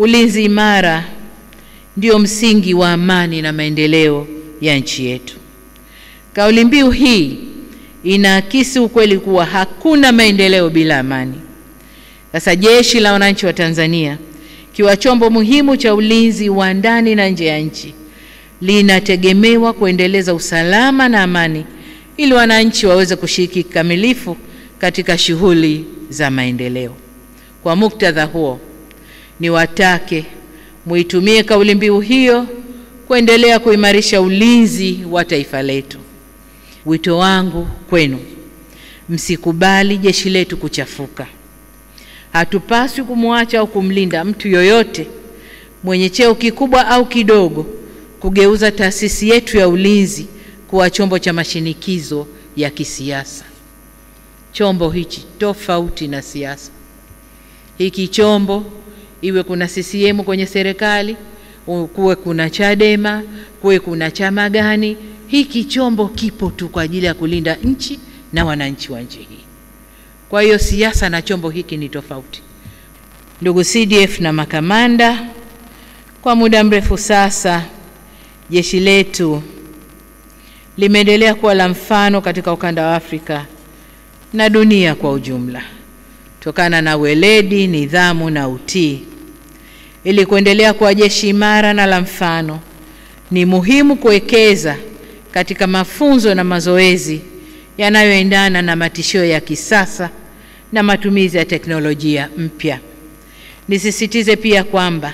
Ulinzi imara ndio msingi wa amani na maendeleo ya nchi yetu. Kauli mbiu hii inaakisi ukweli kuwa hakuna maendeleo bila amani. Sasa Jeshi la Wananchi wa Tanzania, kiwa chombo muhimu cha ulinzi wa ndani na nje ya nchi, linategemewa kuendeleza usalama na amani ili wananchi waweze kushiriki kikamilifu katika shughuli za maendeleo. Kwa muktadha huo, niwatake muitumie kauli mbiu hiyo kuendelea kuimarisha ulinzi wa taifa letu. Wito wangu kwenu, msikubali jeshi letu kuchafuka. Hatupaswi kumwacha au kumlinda mtu yoyote mwenye cheo kikubwa au kidogo kugeuza taasisi yetu ya ulinzi kuwa chombo cha mashinikizo ya kisiasa. Chombo hichi tofauti na siasa. Hiki chombo, iwe kuna CCM kwenye serikali, kuwe kuna Chadema, kuwe kuna chama gani, hiki chombo kipo tu kwa ajili ya kulinda nchi na wananchi wa nchi hii. Kwa hiyo siasa na chombo hiki ni tofauti. Ndugu CDF na makamanda, kwa muda mrefu sasa jeshi letu limeendelea kuwa la mfano katika ukanda wa Afrika na dunia kwa ujumla, kutokana na weledi, nidhamu na utii. Ili kuendelea kuwa jeshi imara na la mfano, ni muhimu kuwekeza katika mafunzo na mazoezi yanayoendana na matishio ya kisasa na matumizi ya teknolojia mpya. Nisisitize pia kwamba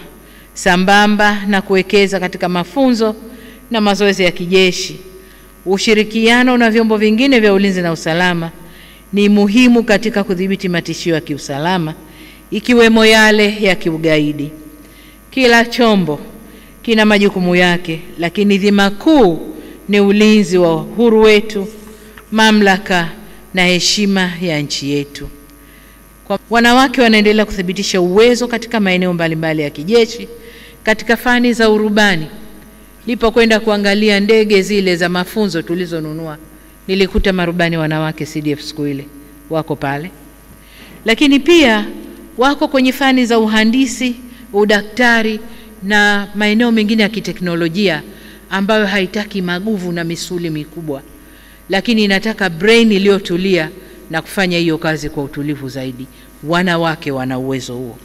sambamba na kuwekeza katika mafunzo na mazoezi ya kijeshi, ushirikiano na vyombo vingine vya ulinzi na usalama ni muhimu katika kudhibiti matishio ya kiusalama, ikiwemo yale ya kiugaidi. Kila chombo kina majukumu yake, lakini dhima kuu ni ulinzi wa uhuru wetu, mamlaka na heshima ya nchi yetu. Kwa wanawake wanaendelea kuthibitisha uwezo katika maeneo mbalimbali ya kijeshi. Katika fani za urubani, nilipokwenda kuangalia ndege zile za mafunzo tulizonunua, nilikuta marubani wanawake CDF siku ile wako pale. Lakini pia wako kwenye fani za uhandisi, udaktari na maeneo mengine ya kiteknolojia ambayo haitaki maguvu na misuli mikubwa, lakini inataka brain iliyotulia na kufanya hiyo kazi kwa utulivu zaidi. Wanawake wana uwezo huo.